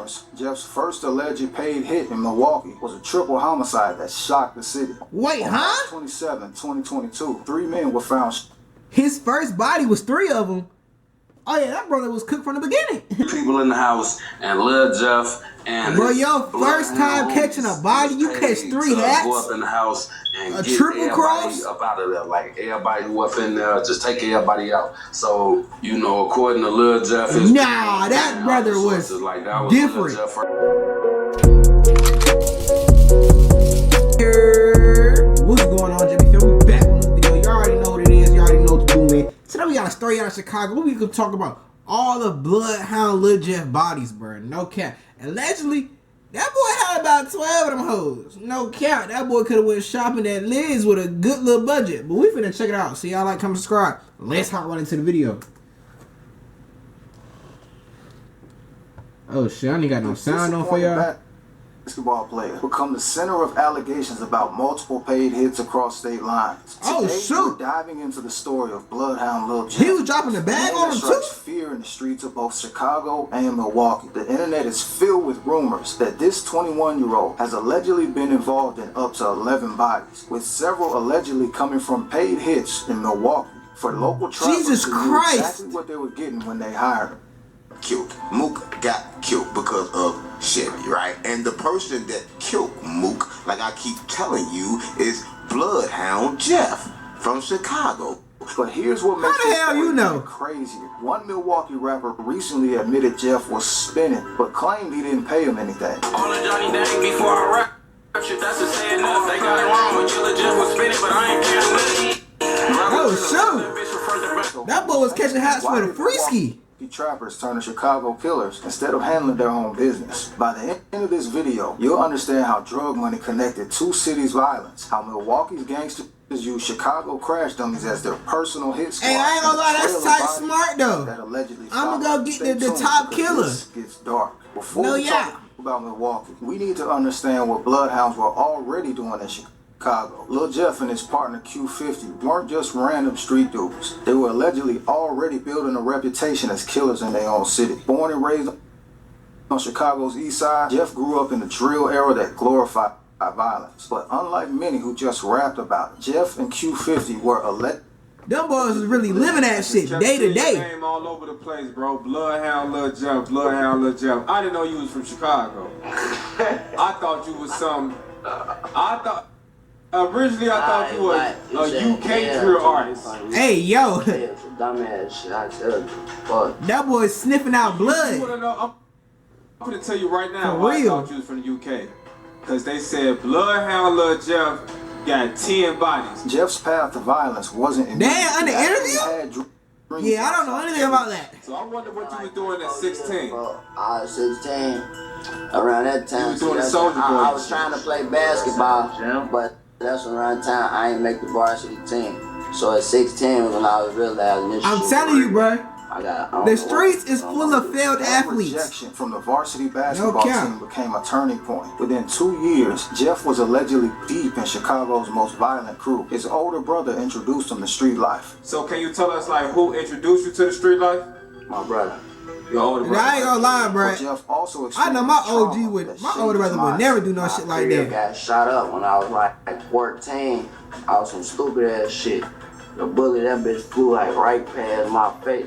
bars, Jeff's first alleged paid hit in Milwaukee was a triple homicide that shocked the city. Wait, On March 27, 2022, 3 men were found. His first body was 3 of them. Oh yeah, that brother was cooked from the beginning. People in the house and Lil Jeff and bro, your first time catching a body, you catch 3 hats. Go up in the house and a get triple cross up out of there. Like everybody who up in there, just take everybody out. So you know, according to Lil Jeff, nah, that brother was like that was different. What's going on, JB? We back on the video. You already know what it is. You already know what to do, man. Today we got a story out of Chicago. We could talk about all the Bloodhound Lil Jeff bodies, bro. No cap. Allegedly, that boy had about 12 of them hoes. No cap. That boy could have went shopping at Liz with a good little budget. But we finna check it out. See y'all like, comment, subscribe. Let's hop right into the video. Oh shit, I ain't got no sound on for y'all. Basketball players become the center of allegations about multiple paid hits across state lines. Oh shoot! We're diving into the story of Bloodhound Lil Jeff. He was dropping the bag on him too. Fear in the streets of both Chicago and Milwaukee. The internet is filled with rumors that this 21-year-old has allegedly been involved in up to 11 bodies, with several allegedly coming from paid hits in Milwaukee. For local travelers, Jesus Christ! Exactly what they were getting when they hired him. Killed. Mook got killed because of Chevy, right? And the person that killed Mook, like I keep telling you, is Bloodhound Jeff from Chicago. But here's what makes the hell you know crazier. One Milwaukee rapper recently admitted Jeff was spinning, but claimed he didn't pay him anything. All of Johnny Dang before I rap shit, that's the saying enough. They got it wrong, but Killer Jeff was spinning, but I ain't paying money. Oh shoot! That boy was catching hats for the free ski. Trappers turning Chicago killers instead of handling their own business. By the end of this video, you'll understand how drug money connected two cities' violence, how Milwaukee's gangsters use Chicago crash dummies as their personal hit squad. Hey, I ain't gonna lie, that's tight smart though. That allegedly I'm gonna go get the top killer. This gets dark. Before we talk about Milwaukee, we need to understand what Bloodhounds were already doing in Chicago. Lil Jeff and his partner Q50 weren't just random street dudes. They were allegedly already building a reputation as killers in their own city. Born and raised on Chicago's east side, Jeff grew up in the drill era that glorified violence. But unlike many who just rapped about it, Jeff and Q50 were alleged. Them boys was really living that shit day to day. Name all over the place, bro. Bloodhound Lil Jeff, Bloodhound Lil Jeff. I didn't know you was from Chicago. I thought you was some. Originally, I thought you was a UK drill artist. Hey, yo. Dumbass shit, I tell you. Fuck. That boy's sniffing out blood. You wanna know? I'm gonna tell you right now why I thought you was from the UK. Because they said Bloodhound Lil Jeff got 10 bodies. Jeff's path to violence wasn't in. Damn, in the interview? Yeah, I don't know anything about that. So I wonder what you was doing at 16. I was 16. Around that time, you was doing the soldier boy. I was trying to play basketball, but that's around time I ain't make the varsity team. So at 16 was when I was realizing this I'm telling you, bro. The streets is full of failed athletes. Rejection from the varsity basketball team became a turning point. Within 2 years, Jeff was allegedly deep in Chicago's most violent crew. His older brother introduced him to street life. So can you tell us like who introduced you to the street life? My brother. Your older brother. I ain't gonna lie, bro. Jeff also I know my OG would, my older brother would never do no shit like that. I got shot up when I was like 14. I was some stupid ass shit. The bullet, that bitch flew like right past my face.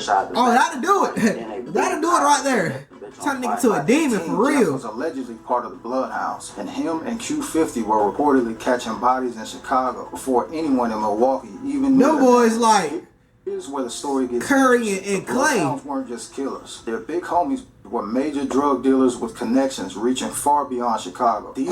Shot the that'll do it. That'll do it right there. Turn nigga to a demon for real. Jeff was allegedly part of the Bloodhounds, and him and Q50 were reportedly catching bodies in Chicago before anyone in Milwaukee even knew. Them boys like here's where the story gets Curry and Clay. Bloodhounds weren't just killers. Their big homies were major drug dealers with connections reaching far beyond Chicago. These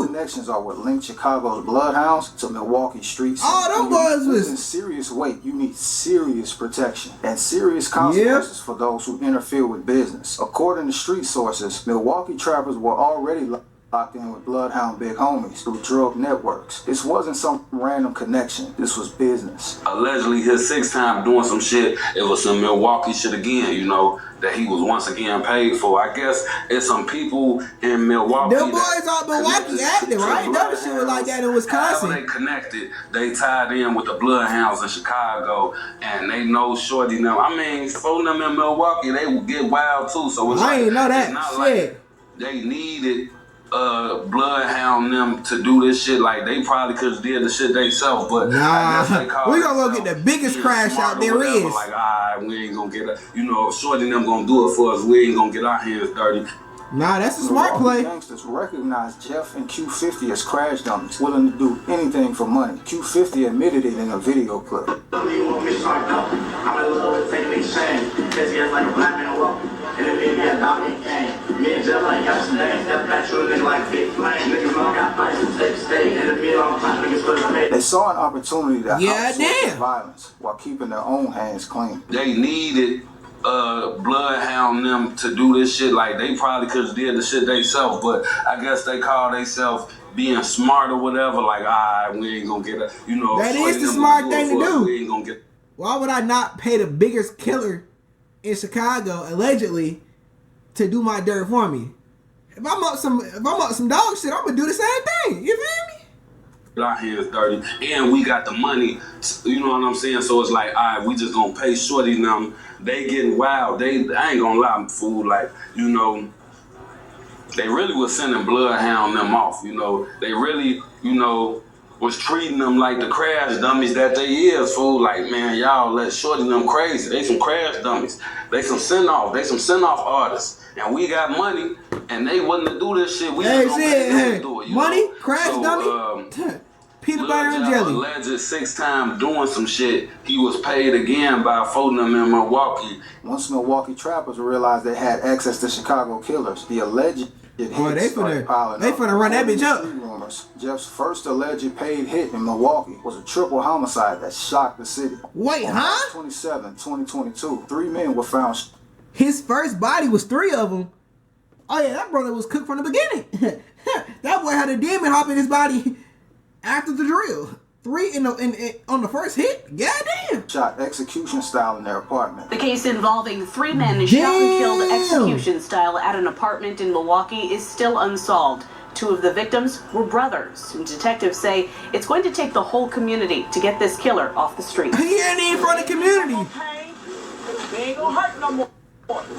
connections are what linked Chicago's Bloodhounds to Milwaukee streets. Them boys was in serious weight. You need serious protection and serious consequences for those who interfere with business. According to street sources, Milwaukee trappers were already locked in with Bloodhound big homies through drug networks. This wasn't some random connection. This was business. Allegedly, his 6th time doing some shit. It was some Milwaukee shit again, you know, that he was once again paid for. I guess it's some people in Milwaukee. Them boys out Milwaukee acting, right? Never shit was like that in Wisconsin. How they connected, they tied in with the Bloodhounds in Chicago, and they know Shorty them. I mean, for them in Milwaukee, they would get wild too. So it's I ain't know that shit. Like they needed Bloodhound them to do this shit. Like they probably could have did the shit themselves, but nah, we gonna go get the biggest crash out there is. Like, alright, we ain't gonna get it. You know, if Shorty them gonna do it for us, we ain't gonna get our hands dirty. Nah, that's a smart play. Gangsters recognized Jeff and Q50 as crash dummies, willing to do anything for money. Q50 admitted it in a video clip. They saw an opportunity to outsource violence while keeping their own hands clean. They needed Bloodhound them to do this shit. Like they probably could have did the shit themselves, but I guess they call themselves being smart or whatever. Like, alright, we ain't gonna get it. You know, that is the smart thing to do. We ain't gonna get. Why would I not pay the biggest killer in Chicago, allegedly, to do my dirt for me? If I'm up some dog shit, I'm gonna do the same thing. You feel me? Our hands dirty, and we got the money. You know what I'm saying? So it's like, alright, we just gonna pay Shorty them. They getting wild. I ain't gonna lie, fool. Like, you know, they really was sending Bloodhound them off. You know, they really, you know, was treating them like the crash dummies that they is, fool. Like, man, y'all let Shorty them crazy. They some crash dummies. They some send off. They some send off artists. And we got money, and they wasn't to do this shit. We just gonna pay them to do it. Money, crash dummy. Peanut butter and jelly. Alleged 6th time doing some shit. He was paid again by folding them in Milwaukee. Once Milwaukee trappers realized they had access to Chicago killers, the alleged they finna run that bitch up. Rumors. Jeff's first alleged paid hit in Milwaukee was a triple homicide that shocked the city. Wait, on March 27, 2022, 3 men were found. His first body was 3 of them. Oh yeah, that brother was cooked from the beginning. That boy had a demon hop in his body after the drill. 3 on the first hit? Goddamn. Shot execution style in their apartment. The case involving 3 men shot and killed execution style at an apartment in Milwaukee is still unsolved. 2 of the victims were brothers. And detectives say it's going to take the whole community to get this killer off the street. He ain't even from the community. They ain't gonna hurt no more.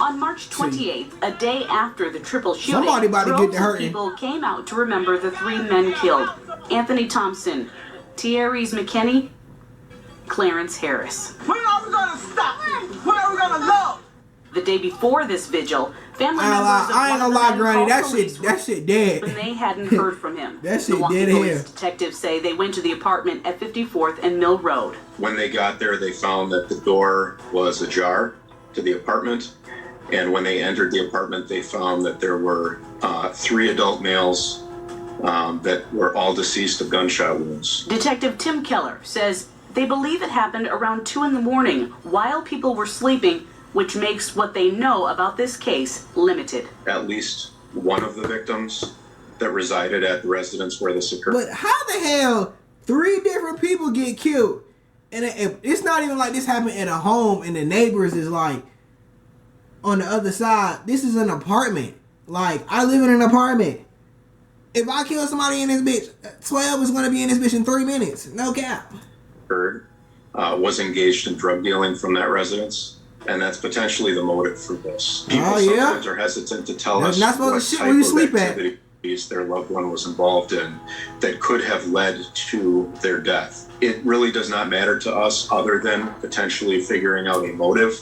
On March 28th, a day after the triple shooting, somebody about to get to hurting. People came out to remember the 3 men killed. Anthony Thompson, Thierry's McKinney, Clarence Harris. When are we gonna stop? When are we gonna love? The day before this vigil, family members of I ain't gonna lie, Granny, that shit dead. When they hadn't heard from him. That shit Milwaukee dead police here. Detectives say they went to the apartment at 54th and Mill Road. When they got there, they found that the door was ajar to the apartment. And when they entered the apartment, they found that there were 3 adult males that were all deceased of gunshot wounds. Detective Tim Keller says they believe it happened around 2 in the morning while people were sleeping, which makes what they know about this case limited. At least one of the victims that resided at the residence where this occurred. But how the hell 3 different people get killed? And it's not even like this happened at a home and the neighbors is like on the other side. This is an apartment. Like, I live in an apartment. If I kill somebody in this bitch, 12 is going to be in this bitch in 3 minutes. No cap. Was engaged in drug dealing from that residence. And that's potentially the motive for this. People sometimes are hesitant to tell us not what shit type where you of sleep activities their loved one was involved in that could have led to their death. It really does not matter to us other than potentially figuring out a motive.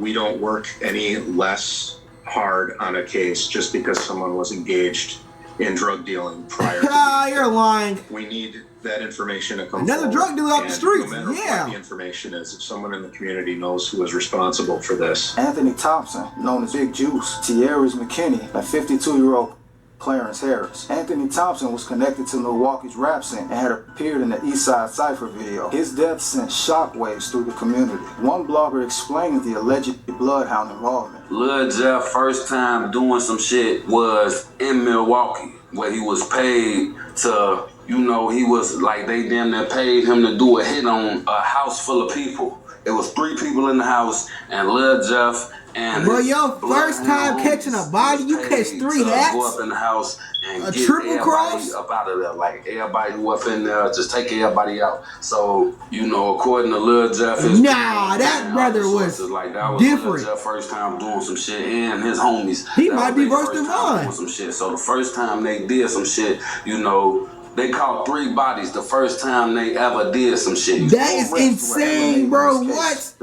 We don't work any less hard on a case just because someone was engaged in drug dealing prior to you're lying. We need that information to come Another drug dealer off the streets. No matter what the information is, if someone in the community knows who is responsible for this. Anthony Thompson, known as Big Juice, Thierry's McKinney, and 52-year-old Clarence Harris. Anthony Thompson was connected to Milwaukee's rap scene and had appeared in the Eastside Cypher video. His death sent shockwaves through the community. One blogger explained the alleged Bloodhound involvement. Lil Jeff first time doing some shit was in Milwaukee. where he was paid to, you know, he was like, they damn near paid him to do a hit on a house full of people. It was 3 people in the house, and Lil Jeff and bro, your first time catching a body, you catch 3 hats. Go up in the house and a get triple everybody cross up out of there. Like everybody who up in there, just take everybody out. So, you know, according to Lil Jeff, that brother was like that was different. Lil Jeff first time doing some shit, and his homies. He might be worse than mine. Some shit. So the first time they did some shit, you know, they caught 3 bodies the first time they ever did some shit. That is insane, bro. What?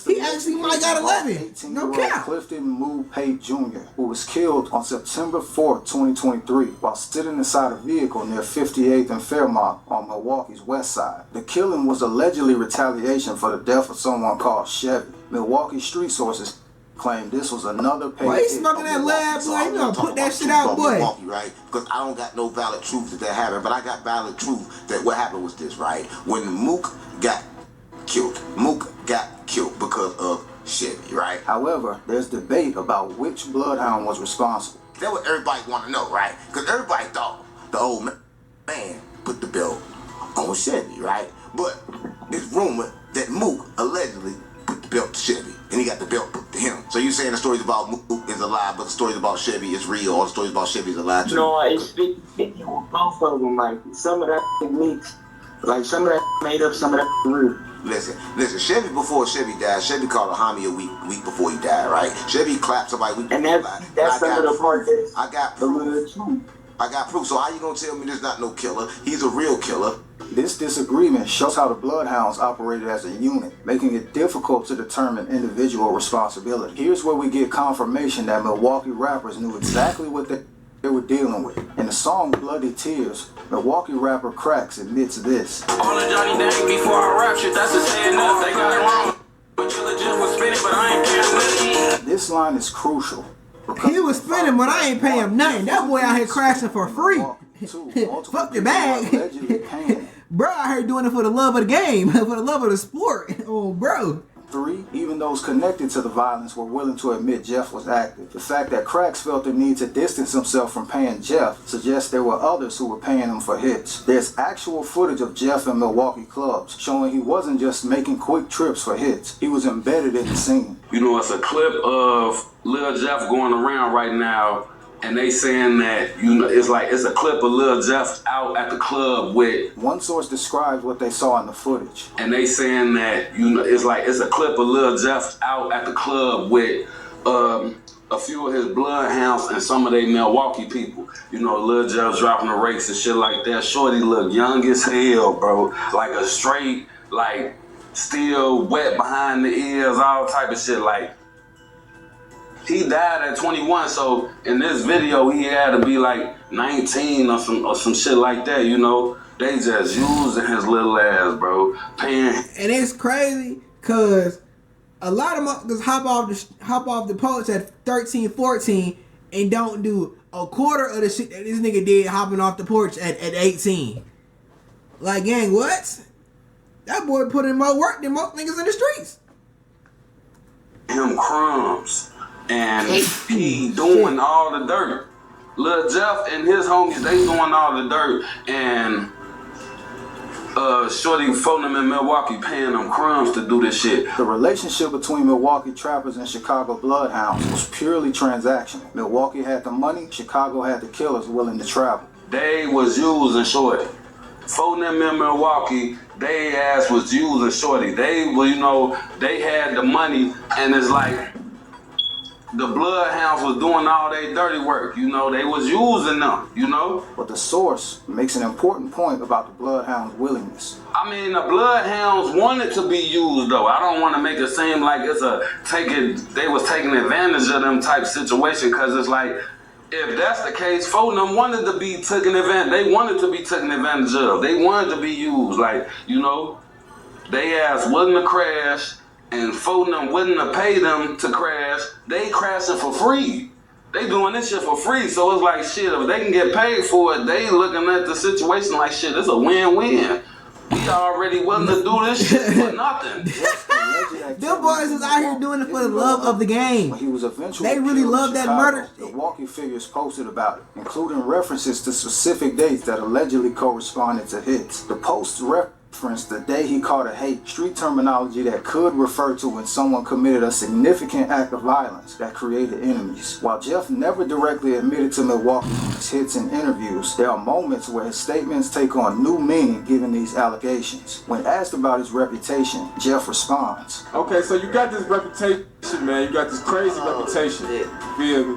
He actually might got 11. No cap. Clifton Moo Pate Jr., who was killed on September 4th, 2023, while sitting inside a vehicle near 58th and Fairmont on Milwaukee's west side. The killing was allegedly retaliation for the death of someone called Chevy. Milwaukee street sources claim this was another page. Why you smoking that lab, boy? You gonna put that shit out, boy? Right? Because I don't got no valid truth that happened, but I got valid truth that what happened was this, right? When Mook got killed because of Chevy, right? However, there's debate about which bloodhound was responsible. That's what everybody want to know, right? Because everybody thought the old man put the belt on Chevy, right? But it's rumored that Mook allegedly put the belt to Chevy, and he got the belt put to him. So you saying the stories about Mook is a lie, but the stories about Chevy is real, or the stories about Chevy is a lie too? No, it's 50-50 on both of them. Like, some of that mixed. Like, some of that made up, some of that real. Listen, Chevy, before Chevy died, Chevy called a homie a week before he died, right? Chevy clapped somebody week before he died. That's some of the part that I got proof. I got proof. So how you gonna tell me there's not no killer? He's a real killer. This disagreement shows how the Bloodhounds operated as a unit, making it difficult to determine individual responsibility. Here's where we get confirmation that Milwaukee rappers knew exactly what they were dealing with. In the song Bloody Tears, Milwaukee rapper Cracks admits this. All the Johnny Dang before I rap shit, that's a saying enough. They got it wrong. But you legit was spinning, but I ain't paying nothing. This line is crucial. He was spinning, but I ain't paying him nothing. That boy out here crashing for free. Fuck the bag. Bro out here doing it for the love of the game, for the love of the sport. Oh, bro. 3, even those connected to the violence were willing to admit Jeff was active. The fact that Cracks felt the need to distance himself from paying Jeff suggests there were others who were paying him for hits. There's actual footage of Jeff in Milwaukee clubs showing he wasn't just making quick trips for hits. He was embedded in the scene. You know, it's a clip of Lil Jeff going around right now, and they saying that, you know, it's a clip of Lil Jeff out at the club with... One source describes what they saw in the footage. And they saying that, you know, it's a clip of Lil Jeff out at the club with a few of his bloodhounds and some of they Milwaukee people. You know, Lil Jeff dropping the rakes and shit like that. Shorty look young as hell, bro. Like a straight, like, still wet behind the ears, all type of shit, like... He died at 21, so in this video he had to be like 19 or some shit like that, you know. They just using his little ass, bro. Paying. And it's crazy cause a lot of motherfuckers hop off the post at 13, 14 and don't do a quarter of the shit that this nigga did hopping off the porch at 18. Like, gang, what? That boy put in more work than most niggas in the streets. Him crumbs. And he doing all the dirt. Lil Jeff and his homies, they doing all the dirt. And Shorty phoning them in Milwaukee, paying them crumbs to do this shit. The relationship between Milwaukee trappers and Chicago Bloodhounds was purely transactional. Milwaukee had the money, Chicago had the killers willing to travel. They was using Shorty. Phoning them in Milwaukee, they ass was using Shorty. They were, you know, they had the money, and it's like, the Bloodhounds was doing all their dirty work, you know. They was using them, you know. But the source makes an important point about the Bloodhounds' willingness. I mean, the Bloodhounds wanted to be used, though. I don't want to make it seem like it's they was taking advantage of them type situation, because it's like, if that's the case, folk them wanted to be taken advantage. They wanted to be taken advantage of. They wanted to be used, like, you know. They ass wasn't to crash. And folk them wouldn't have paid them to crash. They crashing for free. They doing this shit for free. So it's like, shit, if they can get paid for it, they looking at the situation like, shit, it's a win-win. We already willing to do this shit for nothing. Them boys is out here doing it for the love of the game. When he was eventually they really killed love in that Chicago, murder. Milwaukee figures posted about it, including references to specific dates that allegedly corresponded to hits. The posts referenced the day he called a hate, street terminology that could refer to when someone committed a significant act of violence that created enemies. While Jeff never directly admitted to Milwaukee's hits in interviews, there are moments where his statements take on new meaning given these allegations. When asked about his reputation, Jeff responds, Okay, so you got this reputation, man. You got this crazy reputation. Feel me?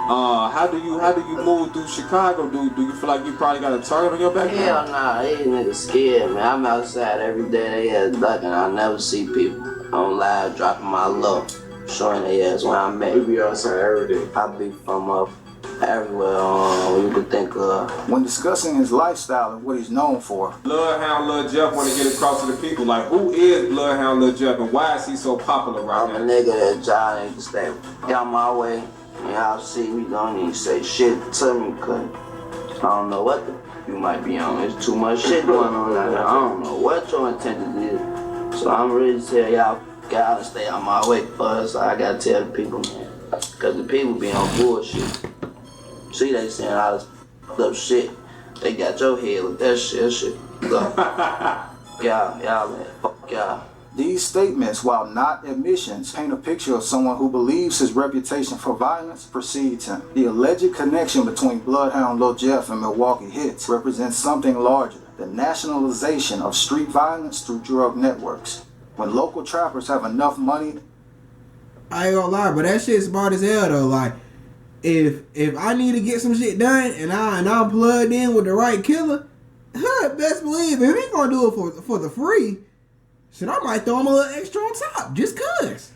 How do you move through Chicago? Do you feel like you probably got a target on your back? Hell nah, these niggas scared, man. I'm outside every day, they ass ducking. I never see people. I'm live dropping my low, showing their ass where I'm at. You be outside every day. I be from up everywhere you could think of. when discussing his lifestyle and what he's known for. Bloodhound Lil Jeff want to get across to the people. Like, who is Bloodhound Lil Jeff and why is he so popular right now? I'm a nigga that y'all niggas stay out my way. And y'all see me don't even say shit to me, cause I don't know what you might be on. There's too much shit going on out there. I don't know what your intention is. So I'm ready to tell y'all gotta stay out my way, cause I gotta tell the people, man. Cause the people be on bullshit. See, they saying all this up shit. They got your head with that shit. Y'all, man. Fuck y'all. These statements, while not admissions, paint a picture of someone who believes his reputation for violence precedes him. The alleged connection between Bloodhound Lil Jeff and Milwaukee hits represents something larger, the nationalization of street violence through drug networks. When local trappers have enough money... I ain't gonna lie, but that shit's smart as hell though. Like, if I need to get some shit done and I'm plugged in with the right killer, best believe if he gonna do it for the free, shit, I might throw him a little extra on top, just cuz.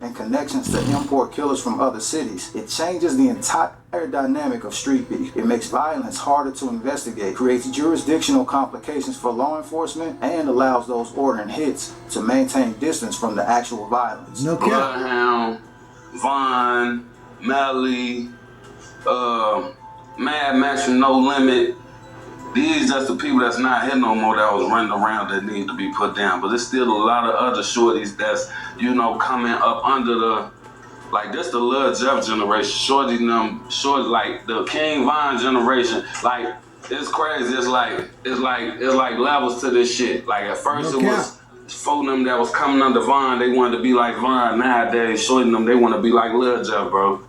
And connections to import killers from other cities. It changes the entire dynamic of street beef. It makes violence harder to investigate, creates jurisdictional complications for law enforcement, and allows those ordering hits to maintain distance from the actual violence. No cap. Bloodhound, Vaughn, Melly, Mad Max and No Limit. These just the people that's not here no more that was running around that need to be put down. But there's still a lot of other shorties that's, coming up under the, like this the Lil Jeff generation. Shorty like the King Vine generation. Like, it's crazy. It's like levels to this shit. Like at first it was four of them that was coming under Vine, they wanted to be like Vine. Nowadays, shorty them, they want to be like Lil Jeff, bro.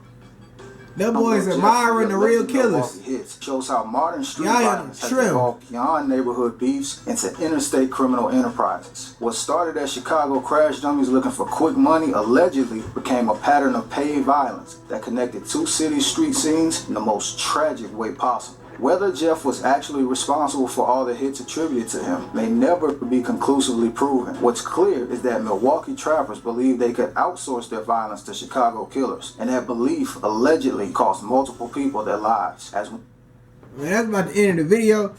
Them boys admiring the real killers. Hits shows how modern street violence has evolved beyond neighborhood beefs into interstate criminal enterprises. What started as Chicago crash dummies looking for quick money allegedly became a pattern of paid violence that connected two cities' street scenes in the most tragic way possible. Whether Jeff was actually responsible for all the hits attributed to him may never be conclusively proven. What's clear is that Milwaukee trappers believed they could outsource their violence to Chicago killers, and that belief allegedly cost multiple people their lives. Man, that's about the end of the video.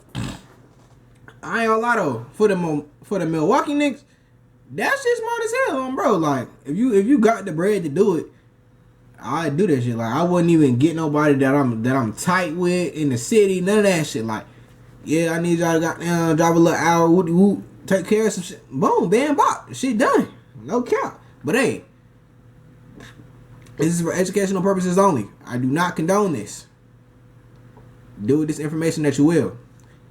I ain't gonna lie though, for the Milwaukee Knicks, that shit smart as hell, bro. Like, if you got the bread to do it, I'd do that shit. Like, I wouldn't even get nobody that I'm tight with in the city. None of that shit. Like, yeah, I need y'all to drive a little hour. Woo, take care of some shit. Boom, bam, bop. Shit done. No cap. But hey, this is for educational purposes only. I do not condone this. Do with this information that you will.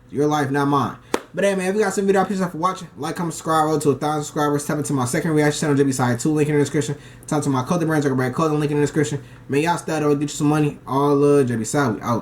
Your life, not mine. But hey, man, if you got some video, I appreciate you for watching. Like, comment, subscribe, roll to 1,000 subscribers. Tap into my second reaction channel, JBsiah 2, link in the description. Tap to my clothing brand, JungleBredClothing, link in the description. Man, y'all start over, get you some money. All love, JBsiah, we out.